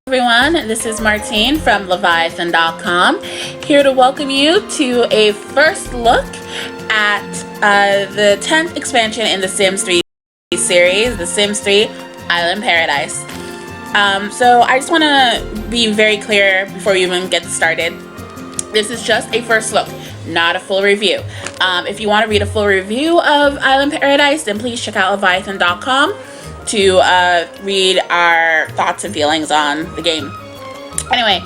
Everyone, this is Martine from Leviathyn.com, here to welcome you to a first look at the 10th expansion in the Sims 3 series, The Sims 3 Island Paradise. So I just want to be very clear before we even get started. This is just a first look, not a full review. If you want to read a full review of Island Paradise, then please check out Leviathyn.com to read our thoughts and feelings on the game. Anyway,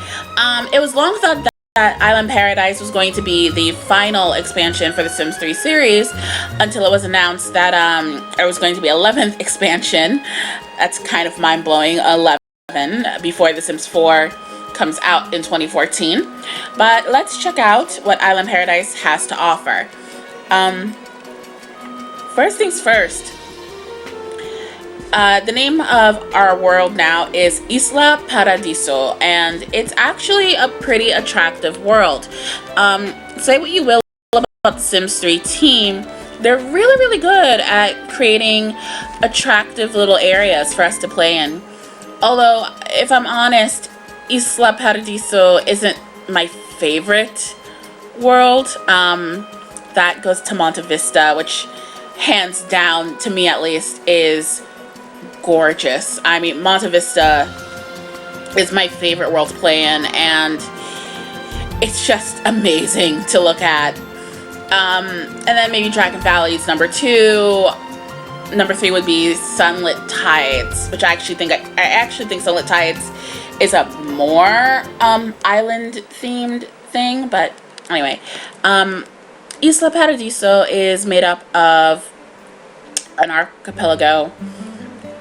it was long thought that Island Paradise was going to be the final expansion for the Sims 3 series until it was announced that there was going to be 11th expansion. That's kind of mind-blowing, 11 before the Sims 4 comes out in 2014. But let's check out what Island Paradise has to offer. First things first. The name of our world now is Isla Paradiso, and it's actually a pretty attractive world. Say what you will about the Sims 3 team, they're really good at creating attractive little areas for us to play in. Although, if I'm honest, Isla Paradiso isn't my favorite world. That goes to Monte Vista, which hands down, to me at least, is gorgeous. I mean, Monte Vista is my favorite world to play in, and it's just amazing to look at. And then maybe Dragon Valley is number 2. Number 3 would be Sunlit Tides, which I actually think Sunlit Tides is a more island themed thing. But anyway, Isla Paradiso is made up of an archipelago.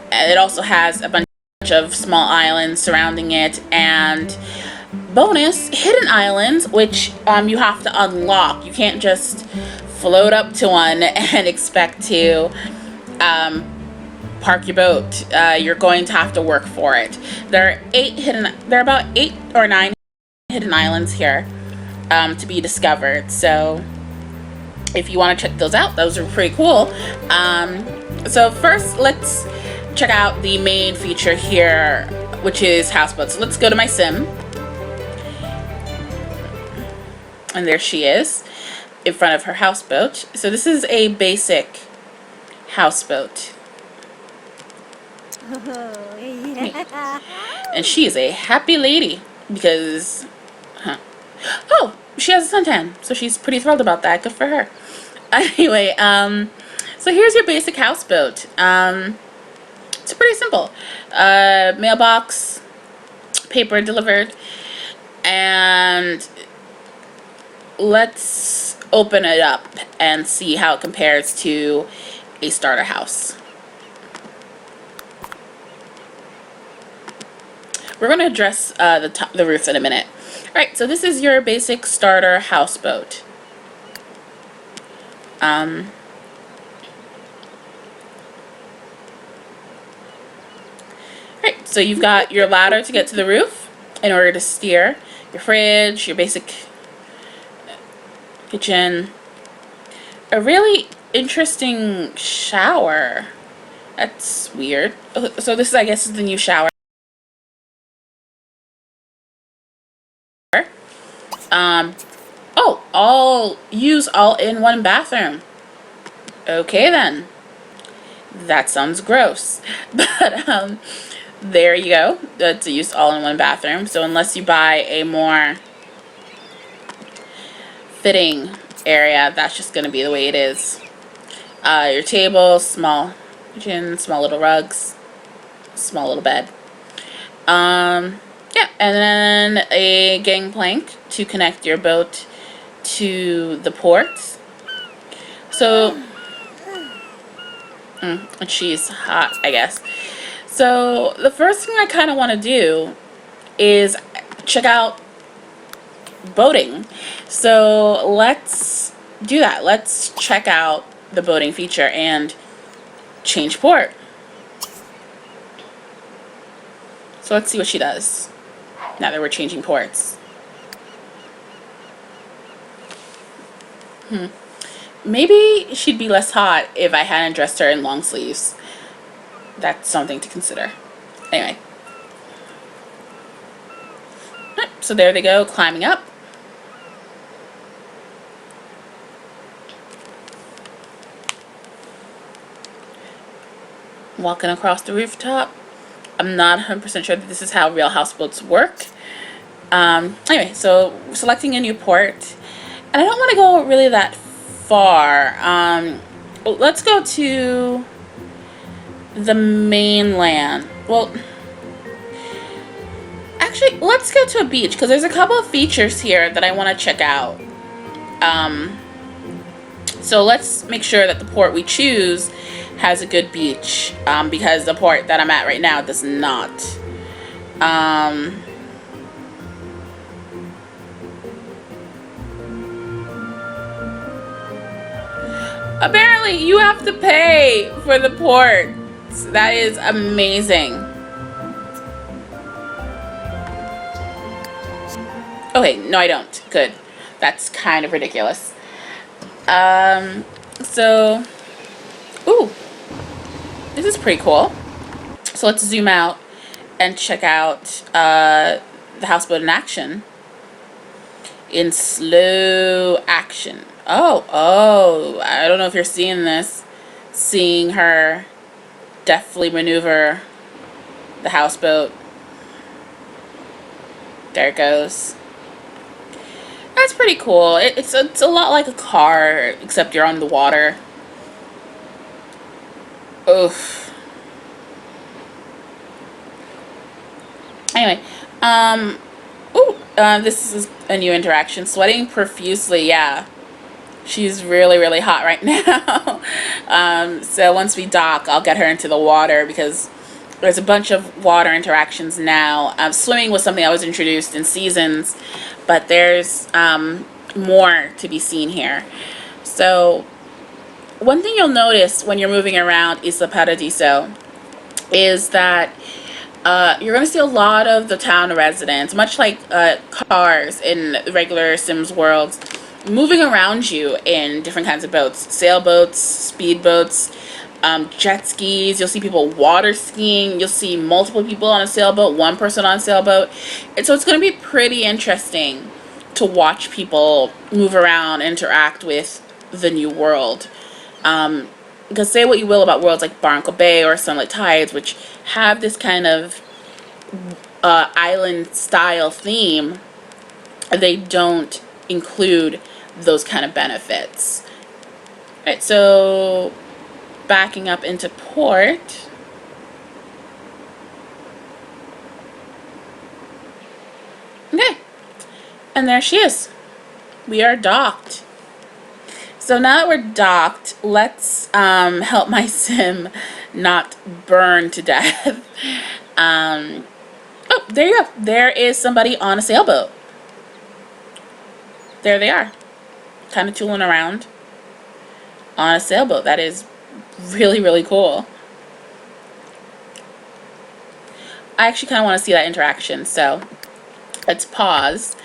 It also has a bunch of small islands surrounding it, and bonus, hidden islands, which you have to unlock. You can't just float up to one and expect to park your boat. You're going to have to work for it. There are about 8 or 9 hidden islands here to be discovered. So if you want to check those out, those are pretty cool. So first, let's check out the main feature here, which is houseboats. So let's go to my sim. And there she is in front of her houseboat. So this is a basic houseboat. And she is a happy lady because, oh, she has a suntan. So she's pretty thrilled about that. Good for her. Anyway, so here's your basic houseboat. It's pretty simple. Mailbox, paper delivered, and let's open it up and see how it compares to a starter house. We're going to address the roof in a minute. Alright, so this is your basic starter houseboat. So you've got your ladder to get to the roof in order to steer, your fridge, your basic kitchen, a really interesting shower. That's weird. So this, I guess, is the new shower. Oh, all-in-one bathroom. Okay then. That sounds gross. But, there you go. That's a use all-in-one bathroom. So unless you buy a more fitting area, that's just going to be the way it is. Your table, small kitchen, small little rugs, small little bed. Yeah, and then a gangplank to connect your boat to the port. So, and she's hot, I guess. So the first thing I kind of want to do is check out boating. So let's do that. Let's check out the boating feature and change port. So let's see what she does now that we're changing ports. Maybe she'd be less hot if I hadn't dressed her in long sleeves. That's something to consider. Anyway. So there they go, climbing up. Walking across the rooftop. I'm not 100% sure that this is how real houseboats work. Anyway, so selecting a new port. And I don't want to go really that far. Let's go to the mainland. Well, actually, let's go to a beach because there's a couple of features here that I want to check out. So let's make sure that the port we choose has a good beach, because the port that I'm at right now does not. Apparently, you have to pay for the port. That is amazing. Okay, no, I don't. Good. That's kind of ridiculous. So, ooh, this is pretty cool. So let's zoom out and check out the houseboat in action. In slow action. Oh, I don't know if you're seeing this. Seeing her deftly maneuver the houseboat. There it goes. That's pretty cool. It's a lot like a car, except you're on the water. Oof. Anyway, this is a new interaction. Sweating profusely, yeah. She's really, really hot right now. So once we dock, I'll get her into the water because there's a bunch of water interactions now. Swimming was something that was introduced in Seasons, but there's more to be seen here. So one thing you'll notice when you're moving around Isla Paradiso is that you're going to see a lot of the town residents, much like cars in regular Sims worlds, moving around you in different kinds of boats. Sailboats, speedboats, jet skis. You'll see people water skiing. You'll see multiple people on a sailboat, one person on a sailboat. And so it's going to be pretty interesting to watch people move around, interact with the new world. Because say what you will about worlds like Barnacle Bay or Sunlit Tides, which have this kind of island style theme, they don't include those kind of benefits. Alright, so backing up into port. Okay, and there she is. We are docked. So now that we're docked, let's help my sim not burn to death. Oh, there you go. There is somebody on a sailboat. There they are, kind of tooling around on a sailboat. That is really, really cool. I actually kind of want to see that interaction, so let's pause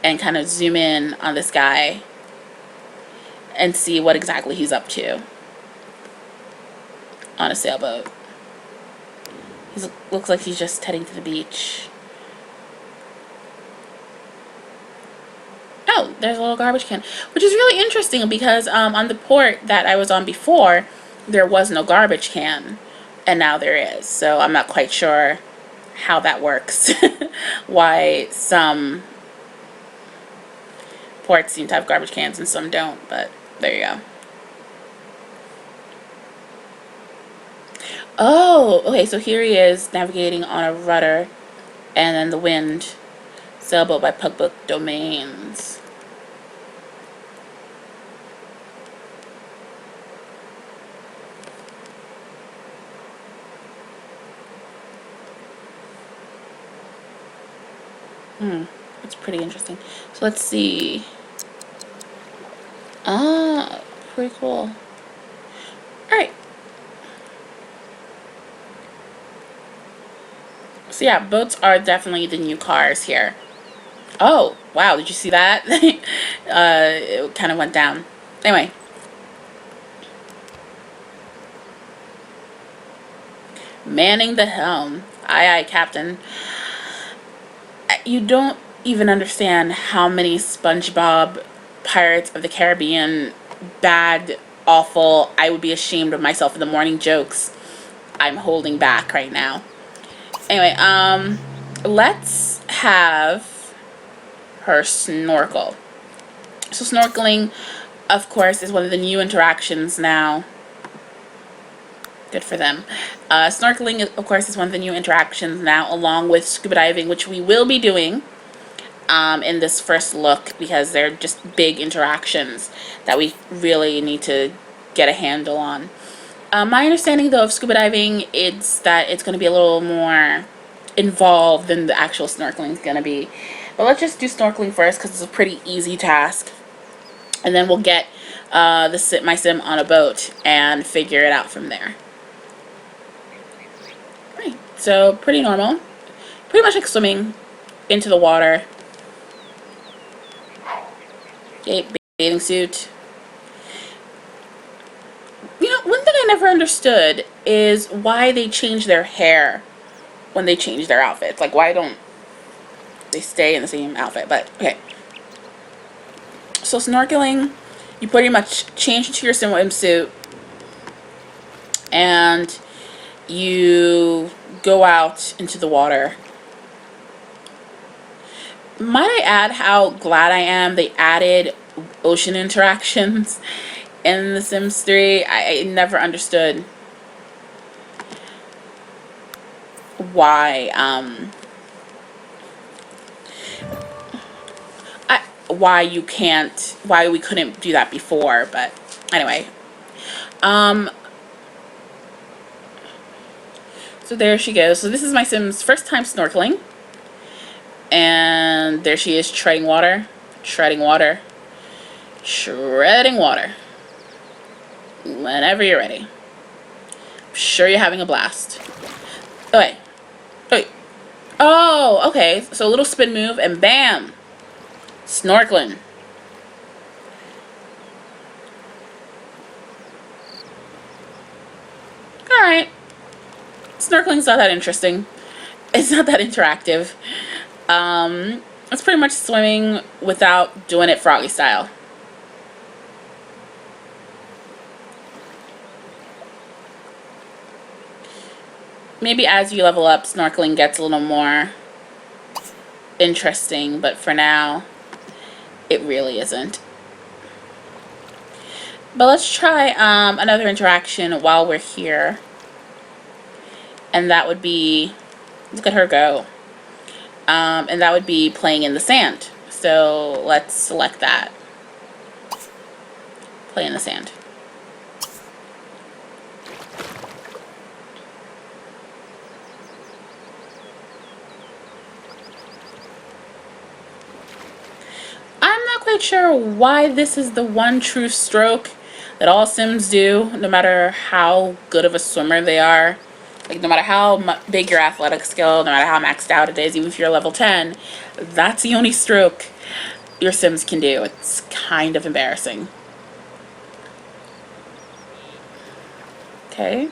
and kind of zoom in on this guy and see what exactly he's up to on a sailboat. He looks like he's just heading to the beach. Oh, there's a little garbage can, which is really interesting because on the port that I was on before, there was no garbage can, and now there is. So I'm not quite sure how that works. Why some ports seem to have garbage cans and some don't, but there you go. Oh, okay, so here he is navigating on a rudder, and then the wind. Sailboat by Pugbook Domains. That's pretty interesting. So let's see. Ah, pretty cool. Alright. So yeah, boats are definitely the new cars here. Oh, wow, did you see that? It kind of went down. Anyway. Manning the helm. Aye, aye, Captain. You don't even understand how many SpongeBob Pirates of the Caribbean bad, awful, I would be ashamed of myself in the morning jokes I'm holding back right now. Anyway, let's have her snorkel. So snorkeling, of course, is one of the new interactions now. Good for them. Snorkeling, of course, is one of the new interactions now, along with scuba diving, which we will be doing in this first look, because they're just big interactions that we really need to get a handle on. My understanding, though, of scuba diving is that it's going to be a little more involved than the actual snorkeling is going to be. But let's just do snorkeling first, because it's a pretty easy task. And then we'll get my sim on a boat and figure it out from there. Right, so pretty normal. Pretty much like swimming into the water. Okay, bathing suit. You know, one thing I never understood is why they change their hair when they change their outfits. Like, why don't they stay in the same outfit? But, okay. So, snorkeling, you pretty much change into your swimsuit and you go out into the water. Might I add how glad I am they added ocean interactions in The Sims 3. I never understood why why we couldn't do that before, but anyway. So there she goes. So this is my Sim's first time snorkeling. And there she is, treading water, treading water, treading water. Whenever you're ready. I'm sure you're having a blast. Okay. Wait. Oh, okay. So a little spin move and bam! Snorkeling. Alright. Snorkeling's not that interesting. It's not that interactive. It's pretty much swimming without doing it froggy style. Maybe as you level up, snorkeling gets a little more interesting, but for now, it really isn't. But let's try another interaction while we're here. And that would be, look at her go. And that would be playing in the sand. So let's select that. Play in the sand. I'm not quite sure why this is the one true stroke that all Sims do, no matter how good of a swimmer they are. Like, no matter how big your athletic skill, no matter how maxed out it is, even if you're level 10, that's the only stroke your Sims can do. It's kind of embarrassing. Okay.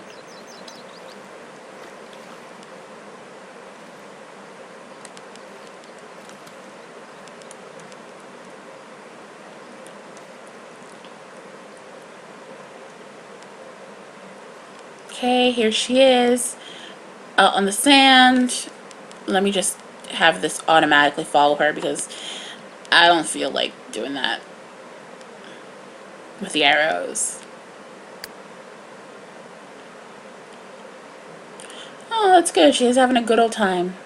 Okay, here she is. On the sand. Let me just have this automatically follow her because I don't feel like doing that with the arrows. Oh, that's good. She's having a good old time.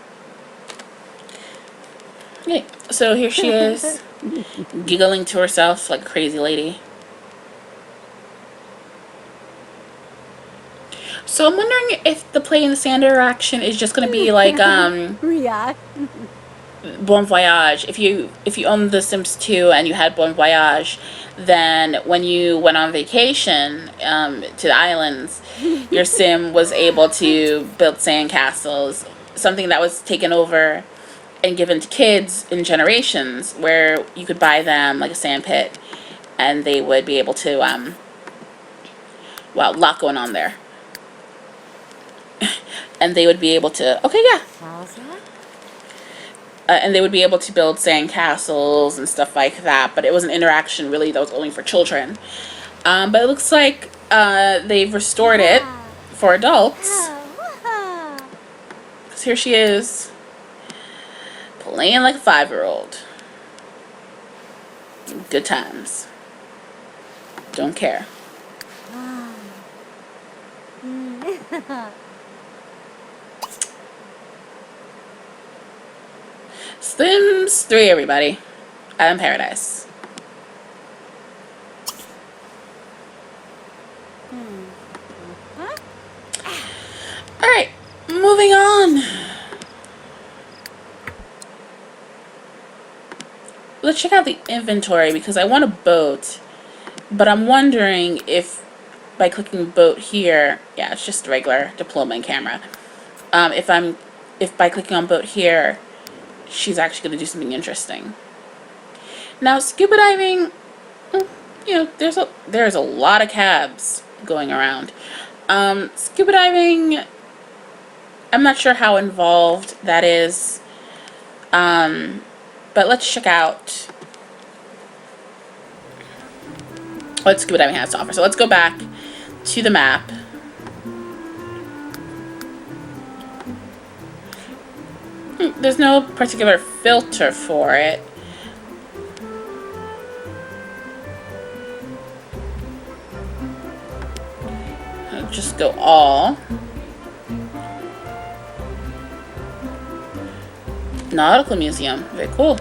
Okay, so here she is, giggling to herself like a crazy lady. So I'm wondering if the play in the sand interaction is just gonna be like Bon Voyage. If you own The Sims 2 and you had Bon Voyage, then when you went on vacation to the islands, your Sim was able to build sand castles, something that was taken over and given to kids in generations, where you could buy them like a sand pit, and they would be able to well, a lot going on there. And they would be able to, okay, yeah. and they would be able to build sand castles and stuff like that, but it was an interaction really that was only for children. But it looks like they've restored it for adults. So here she is, playing like a 5-year-old. Good times. Don't care. Sims 3, everybody. Island Paradise. Alright, moving on. Let's check out the inventory because I want a boat, but I'm wondering if by clicking boat here, yeah, it's just regular diploma and camera. If by clicking on boat here, she's actually going to do something interesting. Now, scuba diving, you know, there's a lot of cabs going around. Scuba diving, I'm not sure how involved that is. But let's check out what scuba diving has to offer. So let's go back to the map. There's no particular filter for it. I'll just go all. Nautical Museum. Very cool.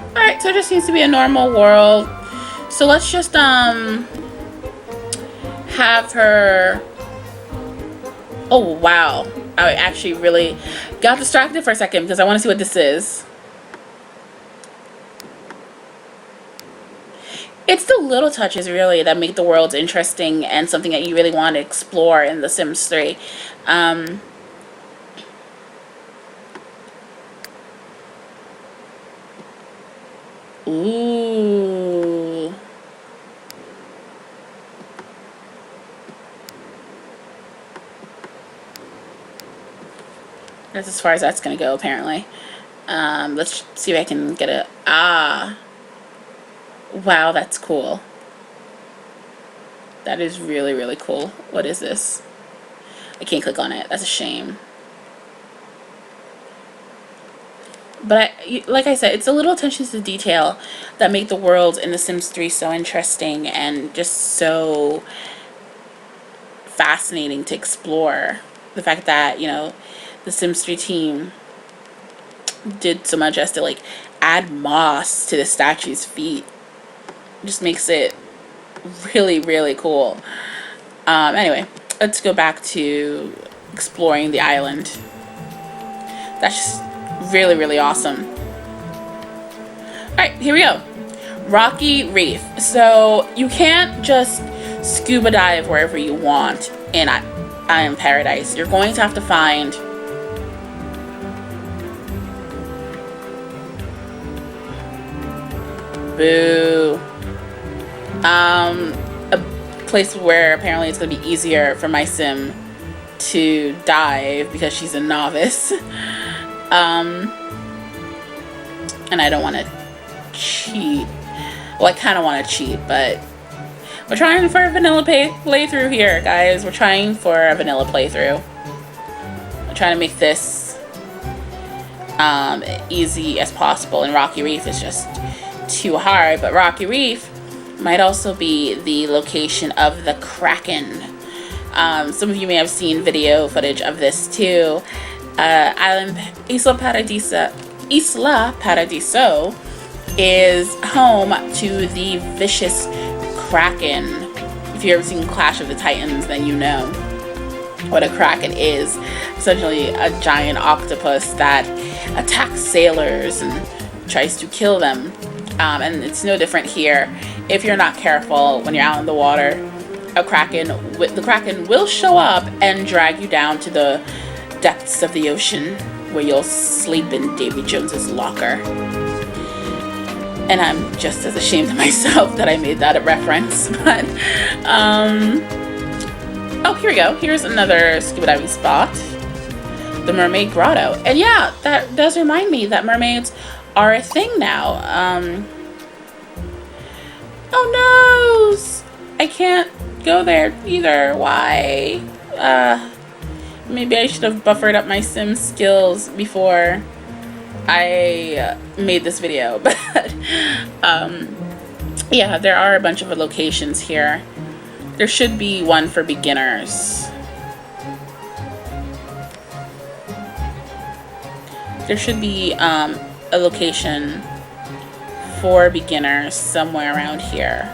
Alright, so it just seems to be a normal world. So let's just have her... Oh, wow. I actually really got distracted for a second because I want to see what this is. It's the little touches, really, that make the world interesting and something that you really want to explore in The Sims 3. Ooh. That's as far as that's going to go, apparently. Let's see if I can get a... Ah. Wow, that's cool. That is really, really cool. What is this? I can't click on it. That's a shame. But like I said, it's the little attentions to detail that make the world in The Sims 3 so interesting and just so fascinating to explore. The fact that, you know, the Sims 3 team did so much as to like add moss to the statue's feet. Just makes it really, really cool. Anyway, let's go back to exploring the island. That's just really, really awesome. Alright, here we go. Rocky Reef. So you can't just scuba dive wherever you want in Island Paradise. You're going to have to find a place where apparently it's going to be easier for my sim to dive because she's a novice. And I don't want to cheat. Well, I kind of want to cheat, but we're trying for a vanilla playthrough here, guys. We're trying for a vanilla playthrough. We're trying to make this easy as possible, and Rocky Reef is just too hard. But Rocky Reef might also be the location of the kraken. Some of you may have seen video footage of this too. Isla Paradiso is home to the vicious kraken. If you've ever seen Clash of the Titans, then you know what a kraken is. Essentially a giant octopus that attacks sailors and tries to kill them. And it's no different here. If you're not careful when you're out in the water, the kraken will show up and drag you down to the depths of the ocean, where you'll sleep in Davy Jones's locker. And I'm just as ashamed of myself that I made that a reference. But oh, here we go. Here's another scuba diving spot. the mermaid grotto. And yeah, that does remind me that mermaids are a thing now. Oh no! I can't go there either. Why? Maybe I should have buffered up my sim skills before I made this video. But yeah, there are a bunch of locations here. There should be one for beginners. There should be a location for beginners somewhere around here.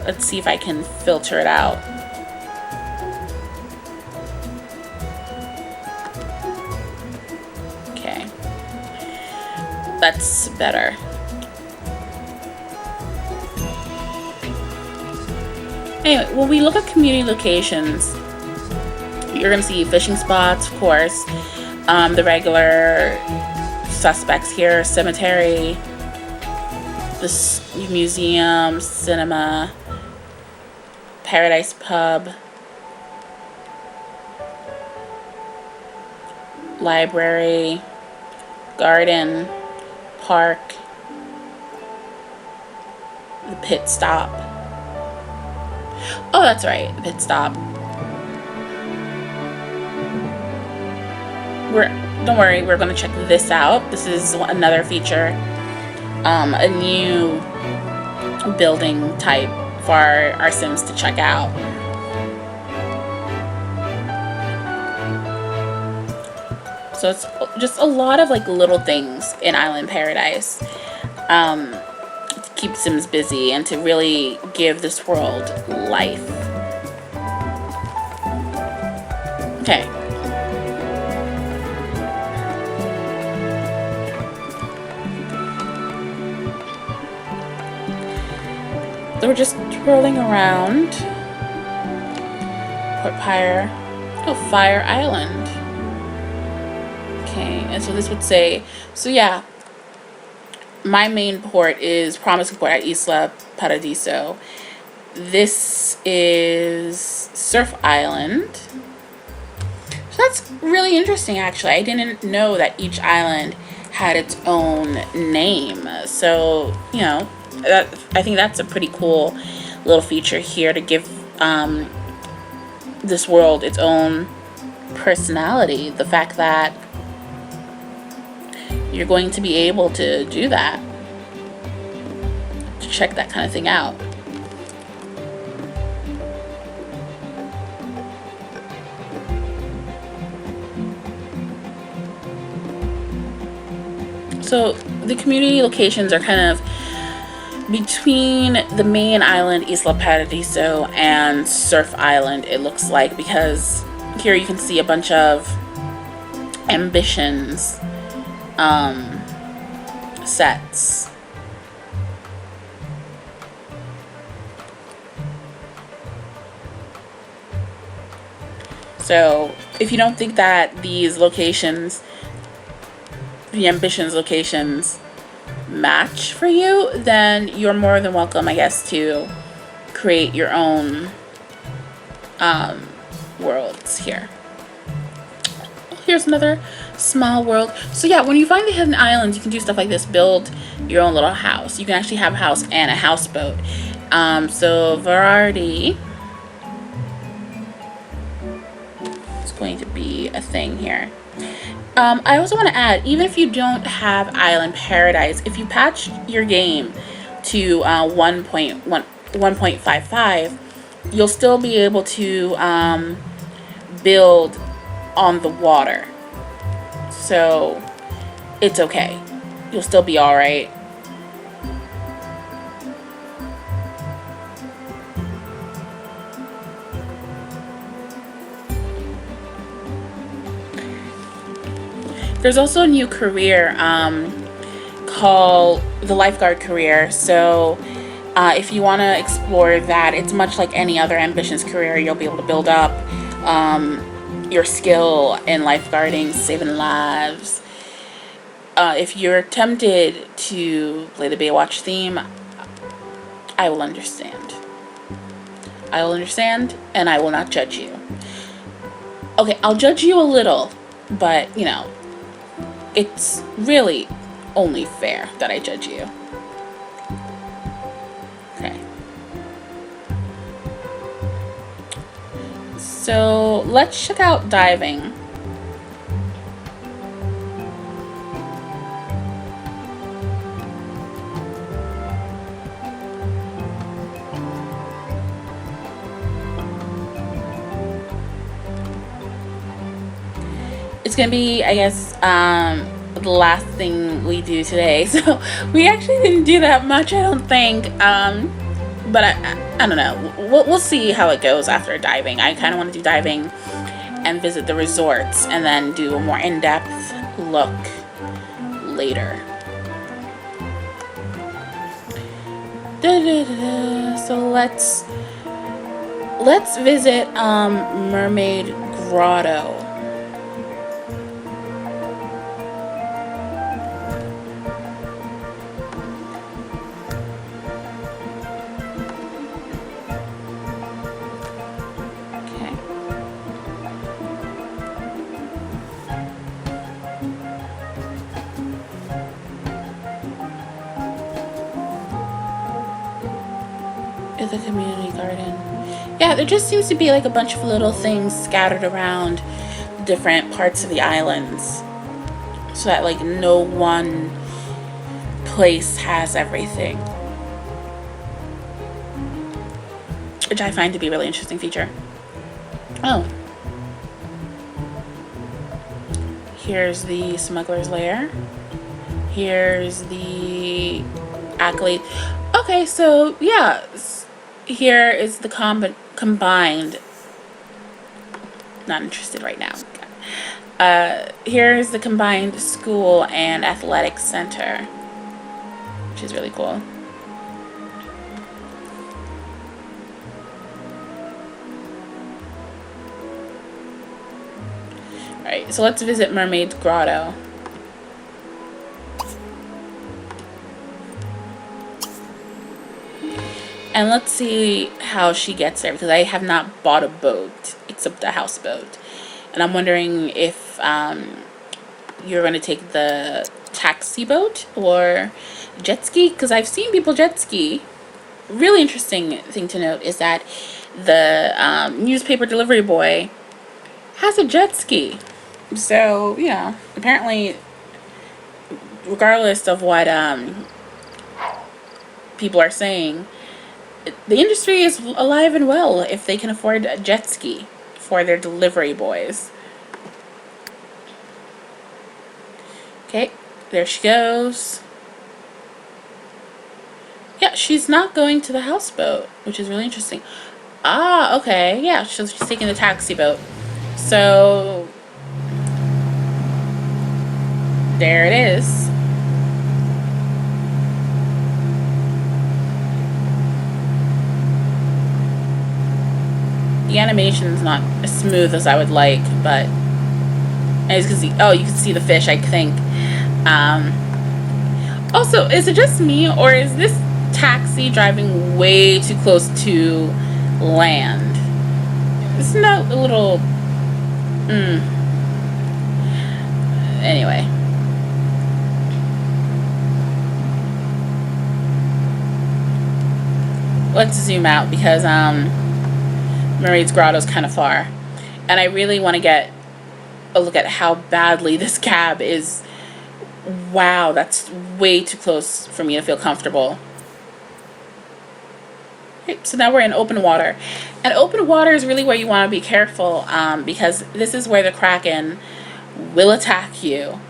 Let's see if I can filter it out. Okay. That's better. Anyway, when we look at community locations, you're going to see fishing spots, of course, the regular suspects here, cemetery, the museum, cinema, Paradise Pub, library, garden, park, the pit stop. Oh, that's right, the pit stop. Don't worry, we're going to check this out. This is another feature, a new building type for our Sims to check out. So it's just a lot of like little things in Island Paradise to keep Sims busy and to really give this world life. Okay. So we're just twirling around. Port Pyre. Oh, Fire Island. Okay, and so this would say, so yeah, my main port is Promising Port at Isla Paradiso. This is Surf Island. So that's really interesting, actually. I didn't know that each island had its own name. So, you know, I think that's a pretty cool little feature here to give this world its own personality. The fact that you're going to be able to do that, to check that kind of thing out. So the community locations are kind of between the main island, Isla Paradiso, and Surf Island, it looks like, because here you can see a bunch of ambitions sets. So if you don't think that these locations, the ambitions locations, match for you, then you're more than welcome, I guess, to create your own worlds here. Here's another small world. So yeah, when you find the hidden islands, you can do stuff like this. Build your own little house. You can actually have a house and a houseboat. So variety is going to be a thing here. I also want to add, even if you don't have Island Paradise, if you patch your game to 1.55, you'll still be able to build on the water. So it's okay. You'll still be all right. There's also a new career called the lifeguard career. So if you want to explore that, it's much like any other ambitions career. You'll be able to build up your skill in lifeguarding, saving lives. If you're tempted to play the Baywatch theme, I will understand. I will understand and I will not judge you. Okay, I'll judge you a little, but you know, it's really only fair that I judge you. Okay. So let's check out diving. It's gonna be, I guess, the last thing we do today. So we actually didn't do that much, I don't think. But I don't know. We'll see how it goes after diving. I kind of want to do diving and visit the resorts and then do a more in-depth look later. So let's visit Mermaid Grotto. Is a community garden. Yeah, there just seems to be like a bunch of little things scattered around different parts of the islands, so that like no one place has everything, which I find to be a really interesting feature. Oh, here's the smuggler's lair. Here's the accolade. Okay, so yeah, here is the combined. Not interested right now. Here is the combined school and athletic center, which is really cool. Alright, so let's visit Mermaid's Grotto. And let's see how she gets there, because I have not bought a boat except a houseboat. And I'm wondering if you're going to take the taxi boat or jet ski, because I've seen people jet ski. Really interesting thing to note is that the newspaper delivery boy has a jet ski. So, yeah, apparently, regardless of what people are saying, the industry is alive and well if they can afford a jet ski for their delivery boys. Okay, there she goes. Yeah, she's not going to the houseboat, which is really interesting. Ah, okay, yeah, she's taking the taxi boat. So, there it is. The animation's not as smooth as I would like, but as you can see, oh, you can see the fish, I think. Also, is it just me, or is this taxi driving way too close to land? Isn't that a little... Anyway. Let's zoom out, because Mermaid's Grotto is kind of far, and I really want to get a look at how badly this cab is. Wow, that's way too close for me to feel comfortable. Okay, so now we're in open water, and open water is really where you want to be careful, because this is where the kraken will attack you.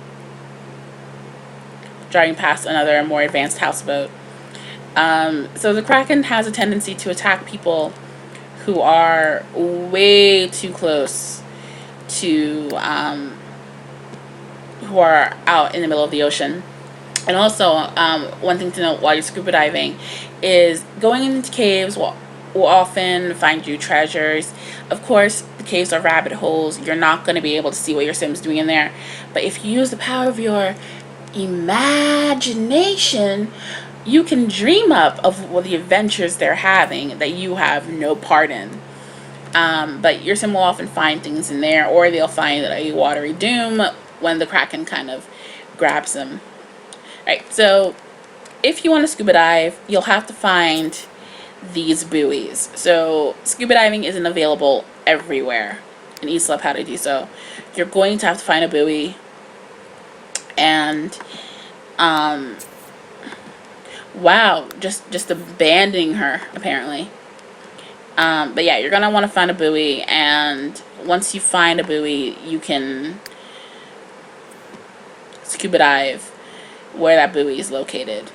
Driving past another more advanced houseboat. So the kraken has a tendency to attack people who are way too close to, who are out in the middle of the ocean. And also, one thing to note while you're scuba diving is going into caves will often find you treasures. Of course, the caves are rabbit holes. You're not going to be able to see what your sim's doing in there. But if you use the power of your imagination, you can dream up of the adventures they're having that you have no part in. But your sim will often find things in there, or they'll find a watery doom when the kraken kind of grabs them. Right, so if you want to scuba dive, you'll have to find these buoys. So scuba diving isn't available everywhere in Isla Paradiso. You're going to have to find a buoy, and wow, just abandoning her apparently. But yeah, you're gonna want to find a buoy, and once you find a buoy, you can scuba dive where that buoy is located.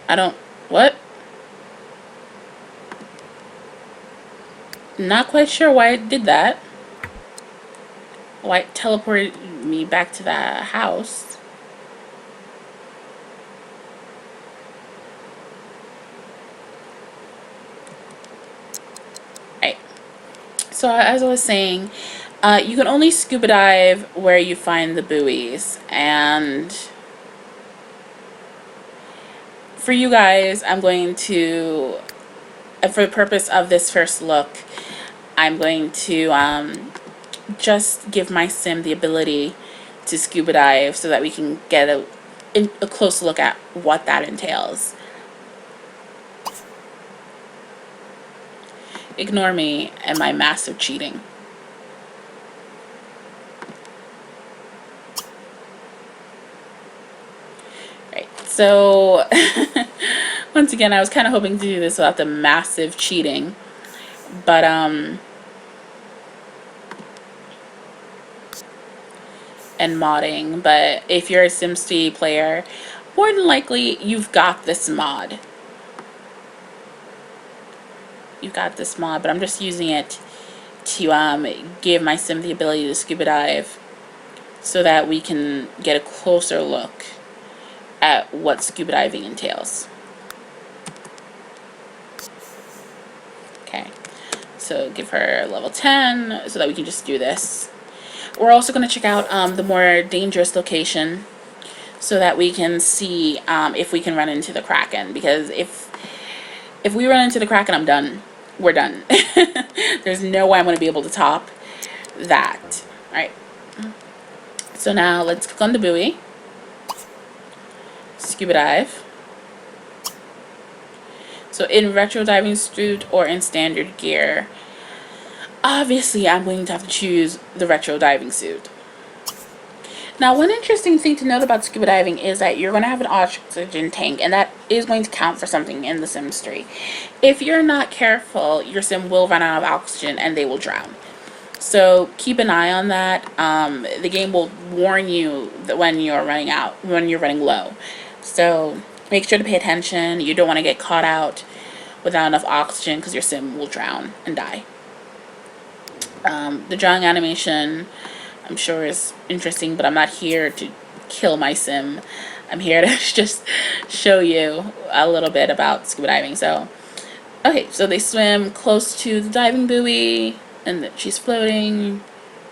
I don't... What? Not quite sure why it did that. Why it teleported me back to that house. Right. So as I was saying, you can only scuba dive where you find the buoys, and for you guys, I'm going to, for the purpose of this first look, I'm going to just give my sim the ability to scuba dive so that we can get a close look at what that entails. Ignore me and my massive cheating. Right, so once again, I was kind of hoping to do this without the massive cheating, but and modding. But if you're a SimCity player, more than likely you've got this mod. You've got this mod, but I'm just using it to give my sim the ability to scuba dive so that we can get a closer look at what scuba diving entails. Okay, so give her level 10 so that we can just do this. We're also going to check out the more dangerous location so that we can see if we can run into the kraken, because if we run into the kraken, I'm done. We're done. There's no way I'm going to be able to top that. Alright, so now let's click on the buoy, scuba dive. So in retro diving suit or in standard gear, obviously I'm going to have to choose the retro diving suit. Now, one interesting thing to note about scuba diving is that you're going to have an oxygen tank, and that is going to count for something in The Sims 3. If you're not careful, your sim will run out of oxygen and they will drown. So keep an eye on that. The game will warn you that when you're running out, when you're running low. So make sure to pay attention. You don't want to get caught out without enough oxygen, because your sim will drown and die. The drowning animation, I'm sure, is interesting, but I'm not here to kill my sim. I'm here to just show you a little bit about scuba diving. So, okay, so they swim close to the diving buoy, and she's floating,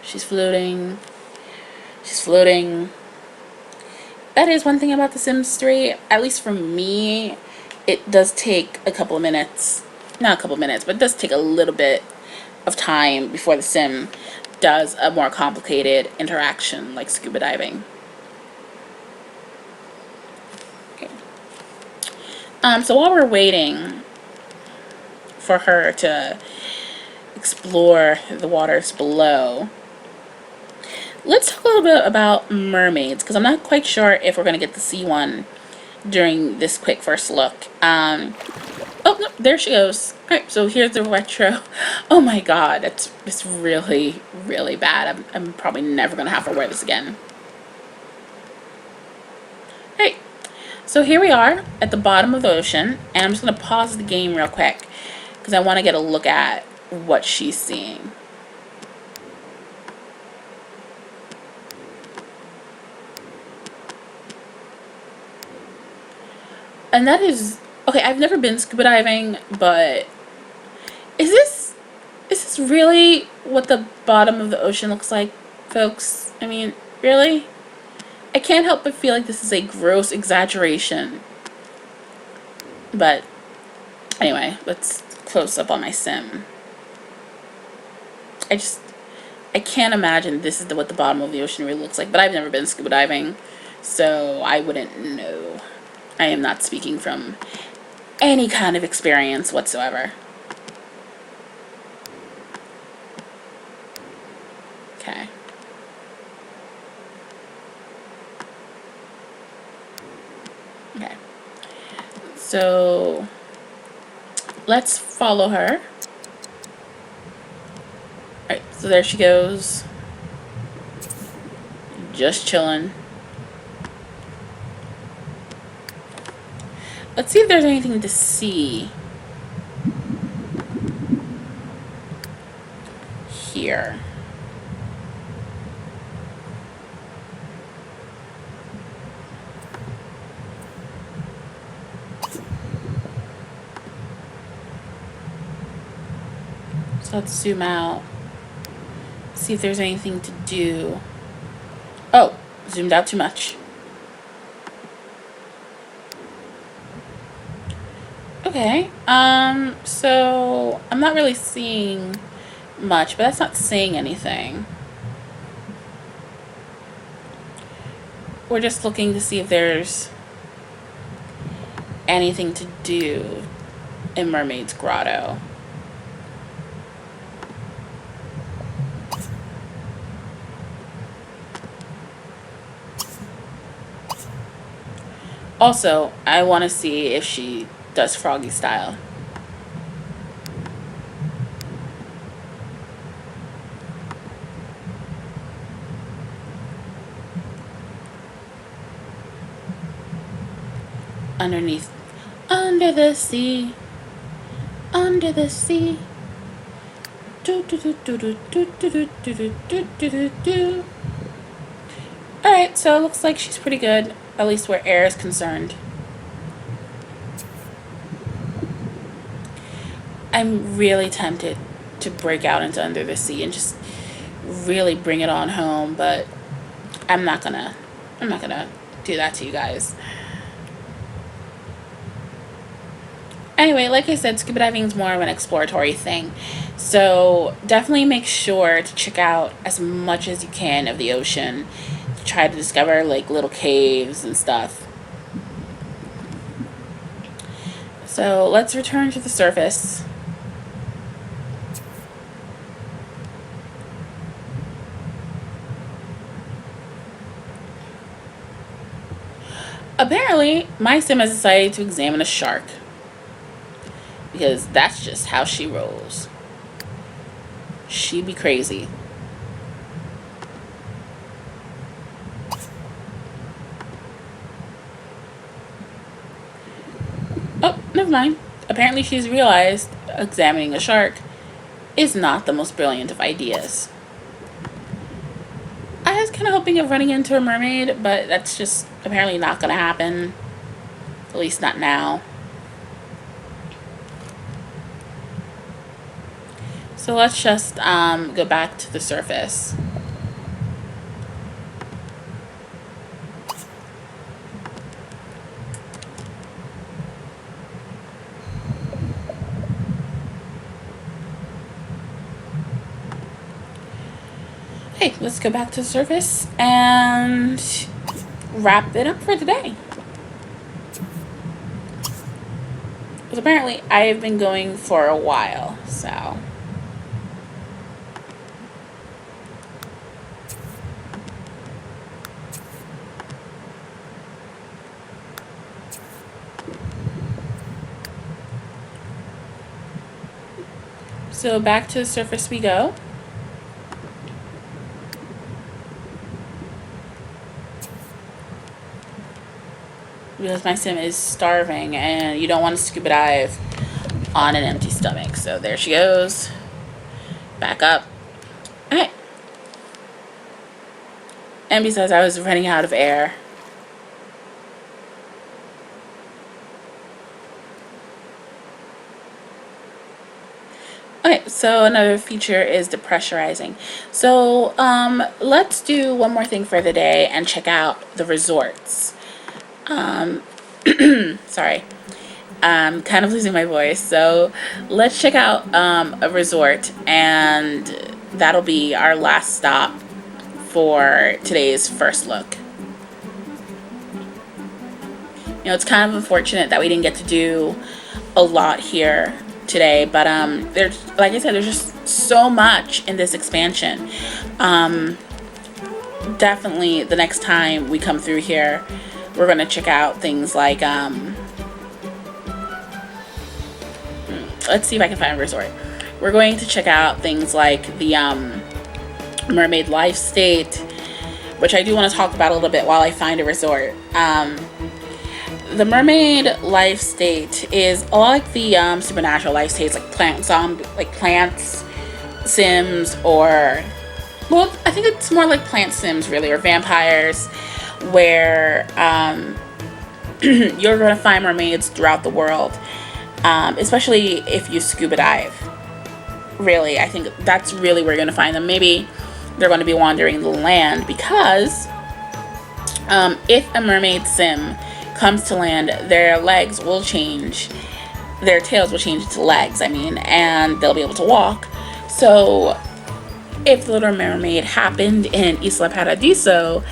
she's floating, she's floating. That is one thing about The Sims 3, at least for me, it does take a couple of minutes, not a couple of minutes, but it does take a little bit of time before the sim does a more complicated interaction like scuba diving. Okay. So while we're waiting for her to explore the waters below, let's talk a little bit about mermaids, because I'm not quite sure if we're going to get to see one during this quick first look. Oh, no, there she goes. Alright, so here's the retro. Oh my god, it's really, really bad. I'm probably never going to have to wear this again. Hey, so here we are at the bottom of the ocean, and I'm just going to pause the game real quick because I want to get a look at what she's seeing. And that is, okay, I've never been scuba diving, but is this this really what the bottom of the ocean looks like, folks? I mean, really? I can't help but feel like this is a gross exaggeration. But anyway, let's close up on my sim. I can't imagine this is what the bottom of the ocean really looks like, but I've never been scuba diving, so I wouldn't know. I am not speaking from any kind of experience whatsoever. Okay. Okay. So let's follow her. Alright, so there she goes. Just chilling. Let's see if there's anything to see here. So let's zoom out. See if there's anything to do. Oh, zoomed out too much. Okay, so I'm not really seeing much, but that's not saying anything. We're just looking to see if there's anything to do in Mermaid's Grotto. Also, I want to see if she does froggy style. Underneath, under the sea, under the sea. Do do do do do do do do do do do do. All right, so it looks like she's pretty good, at least where air is concerned. I'm really tempted to break out into Under the Sea and just really bring it on home, but I'm not gonna do that to you guys. Anyway, like I said, scuba diving is more of an exploratory thing. So definitely make sure to check out as much as you can of the ocean. Try to discover like little caves and stuff. So let's return to the surface. Apparently, my sim has decided to examine a shark. Because that's just how she rolls. She be crazy. Oh, never mind. Apparently she's realized examining a shark is not the most brilliant of ideas. I was kind of hoping of running into a mermaid, but that's just apparently not going to happen. At least not now. So let's just go back to the surface. Hey, let's go back to the surface and wrap it up for today. Because apparently I have been going for a while, so... So back to the surface we go. Because my sim is starving and you don't want to scuba dive on an empty stomach. So there she goes. Back up. Alright. And besides, I was running out of air. Okay, Alright, so another feature is depressurizing. So let's do one more thing for the day and check out the resorts. Sorry, I'm kind of losing my voice. So let's check out a resort, and that'll be our last stop for today's first look. You know, it's kind of unfortunate that we didn't get to do a lot here today, but there's, like I said, there's just so much in this expansion. Definitely the next time we come through here, we're gonna check out things like let's see if I can find a resort. We're going to check out things like the Mermaid Life State, which I do want to talk about a little bit while I find a resort. The Mermaid Life State is a lot like the Supernatural Life States, like Plants Sims, or, well, I think it's more like Plant Sims, really, or Vampires, where you're going to find mermaids throughout the world, especially if you scuba dive. Really, I think that's really where you're going to find them. Maybe they're going to be wandering the land, because if a mermaid sim comes to land, their legs will change, their tails will change to legs, and they'll be able to walk. So if The Little Mermaid happened in Isla Paradiso,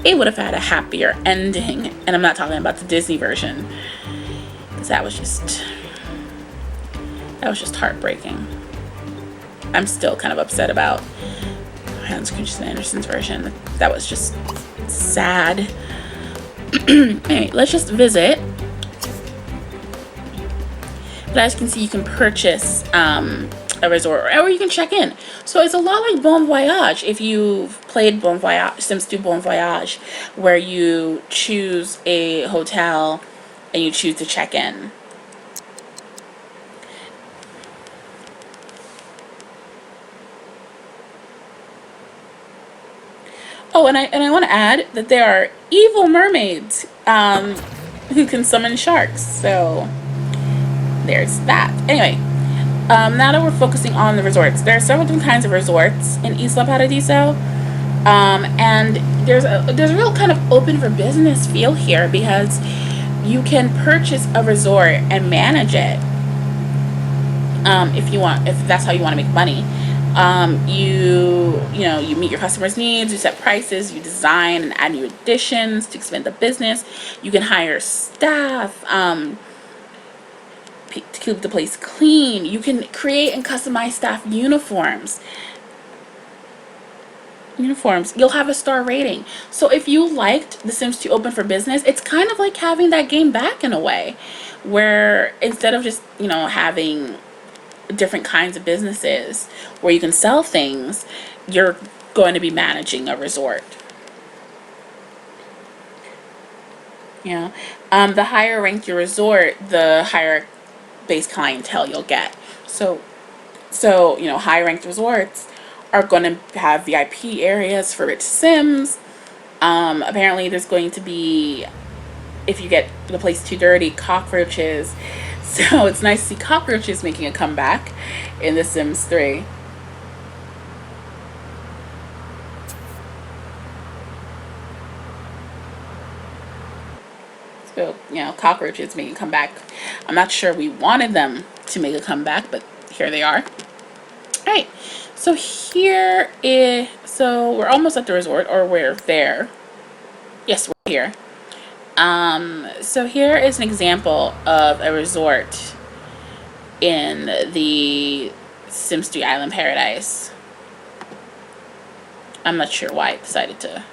it would have had a happier ending. And I'm not talking about the Disney version, because that was just heartbreaking. I'm still kind of upset about Hans Christian Andersen's version. That was just sad. Anyway, let's just visit. But as you can see, you can purchase a resort, or you can check in. So it's a lot like Bon Voyage, if you've played Bon Voyage, Sims 2 Bon Voyage, where you choose a hotel and you choose to check in. Oh, and I want to add that there are evil mermaids who can summon sharks. So there's that. Anyway, now that we're focusing on the resorts, there are several different kinds of resorts in Isla Paradiso, and there's a real kind of open for business feel here, because you can purchase a resort and manage it if that's how you want to make money. You meet your customers' needs, you set prices, you design and add new additions to expand the business. You can hire staff to keep the place clean. You can create and customize staff uniforms. You'll have a star rating. So if you liked The Sims 2 Open for Business, it's kind of like having that game back in a way, where instead of just having different kinds of businesses where you can sell things, you're going to be managing a resort. The higher ranked your resort, the higher base clientele you'll get. So high ranked resorts are going to have VIP areas for rich Sims. Apparently there's going to be, if you get the place too dirty, cockroaches. So it's nice to see cockroaches making a comeback in The Sims 3. So, cockroaches making a comeback. I'm not sure we wanted them to make a comeback, but here they are. Alright, so so we're almost at the resort, or we're there. Yes, we're here. So here is an example of a resort in the Sims 3 Island Paradise. I'm not sure why I decided to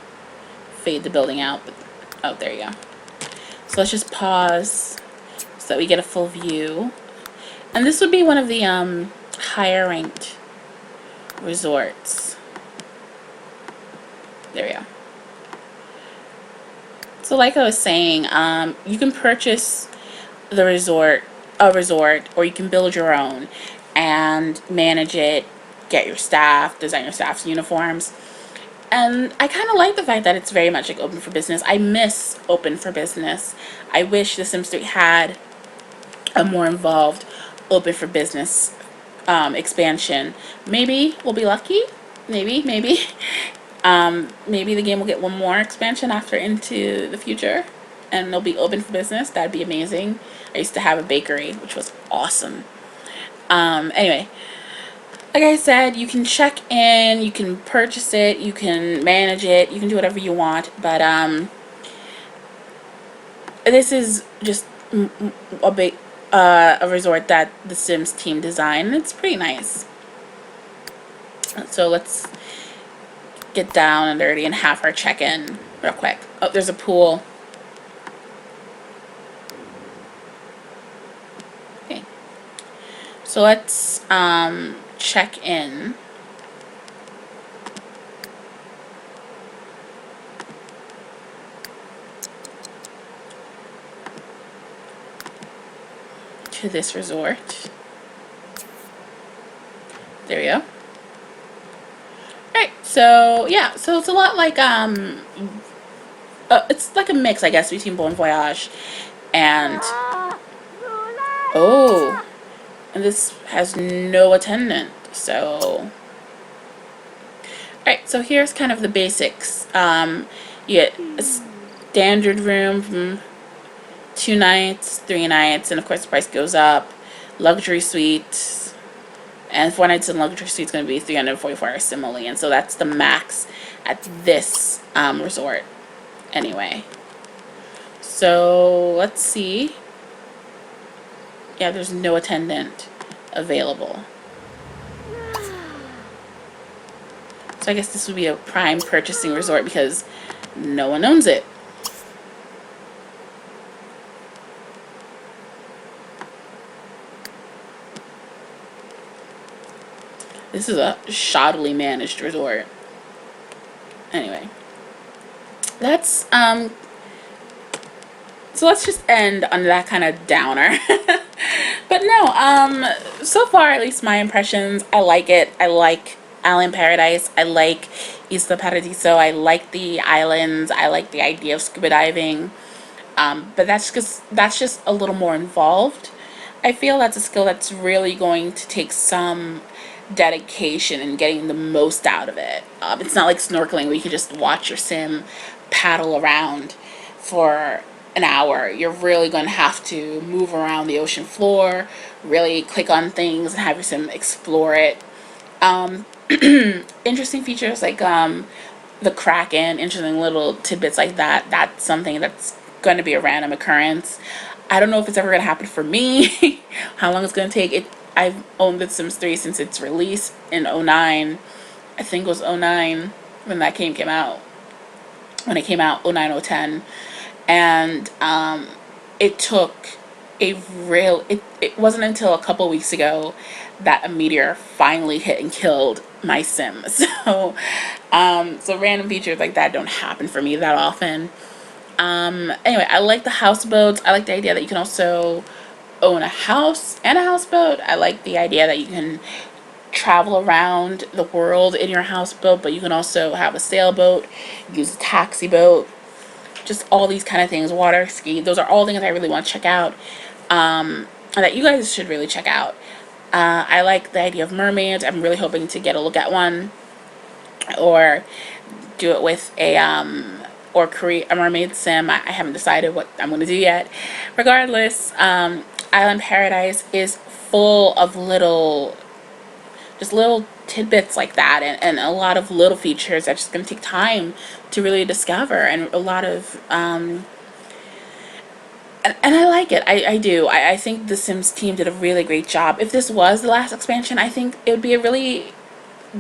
fade the building out, but oh, there you go. So let's just pause so that we get a full view. And this would be one of the higher ranked resorts. There we go. So like I was saying, you can purchase a resort, or you can build your own and manage it, get your staff, design your staff's uniforms. And I kind of like the fact that it's very much like open for business. I miss open for business. I wish The Sims 3 had a more involved open for business expansion. Maybe we'll be lucky. Maybe. Maybe the game will get one more expansion after Into the Future, and they'll be open for business. That'd be amazing. I used to have a bakery, which was awesome. Anyway, like I said, you can check in, you can purchase it, you can manage it, you can do whatever you want, but this is just a big a resort that the Sims team designed. It's pretty nice. So let's get down and dirty and have our check-in real quick. Oh, there's a pool. Okay. So let's check in. To this resort. There we go. Alright, so yeah, so it's a lot like it's like a mix, I guess, between Bon Voyage and oh, and this has no attendant. So alright, so here's kind of the basics. You get a standard room from 2 nights, 3 nights, and of course the price goes up. Luxury suite, and 4 nights in luxury suite is going to be 344 simoleon, so that's the max at this resort. Anyway, so let's see. Yeah, there's no attendant available. So I guess this would be a prime purchasing resort because no one owns it. This is a shoddily managed resort. Anyway, that's so let's just end on that kind of downer. But no, so far, at least my impressions, I like it. I like Island Paradise. I like Isla Paradiso. I like the islands. I like the idea of scuba diving. But that's just a little more involved. I feel that's a skill that's really going to take some dedication and getting the most out of it. It's not like snorkeling where you can just watch your sim paddle around for an hour. You're really going to have to move around the ocean floor, really click on things and have your sim explore it. Interesting features like the kraken, interesting little tidbits like that. That's something that's going to be a random occurrence. I don't know if it's ever going to happen for me. How long it's going to take. I've owned The Sims 3 since its release in 09. I think it was 09 when that game came out. When it came out, 09, 010. And it took it wasn't until a couple weeks ago that a meteor finally hit and killed my sim. So random features like that don't happen for me that often. Anyway, I like the houseboats. I like the idea that you can also own a house and a houseboat. I like the idea that you can travel around the world in your houseboat, but you can also have a sailboat, use a taxi boat, just all these kind of things, water ski. Those are all things I really want to check out, that you guys should really check out. I like the idea of mermaids. I'm really hoping to get a look at one, or do it with or create a mermaid sim. I haven't decided what I'm going to do yet. Regardless, Island Paradise is full of little tidbits like that, and a lot of little features that's just going to take time to really discover, and a lot of and I like it. I do. I think the Sims team did a really great job. If this was the last expansion, I think it would be a really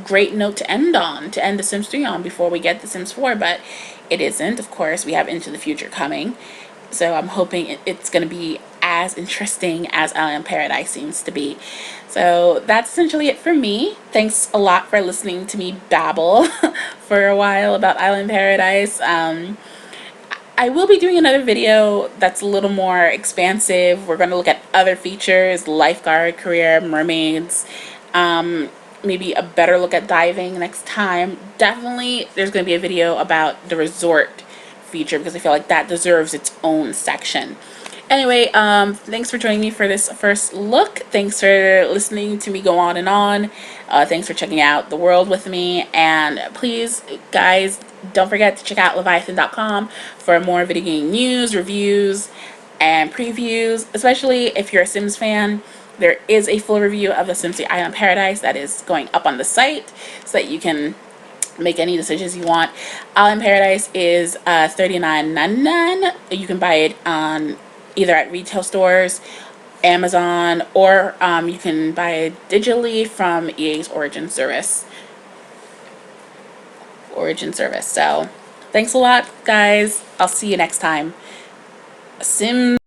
great note to end The Sims 3 on before we get The Sims 4, but it isn't. Of course, we have Into the Future coming, so I'm hoping it's going to be as interesting as Island Paradise seems to be. So that's essentially it for me. Thanks a lot for listening to me babble for a while about Island Paradise. I will be doing another video that's a little more expansive. We're going to look at other features, lifeguard career, mermaids, maybe a better look at diving next time. Definitely there's going to be a video about the resort feature because I feel like that deserves its own section. Anyway, thanks for joining me for this first look. Thanks for listening to me go on and on. Thanks for checking out the world with me. And please, guys, don't forget to check out Leviathyn.com for more video game news, reviews, and previews. Especially if you're a Sims fan, there is a full review of the SimCity Island Paradise that is going up on the site so that you can make any decisions you want. Island Paradise is $39.99. You can buy it on either at retail stores, Amazon, or you can buy it digitally from EA's Origin service. So thanks a lot, guys. I'll see you next time. Sims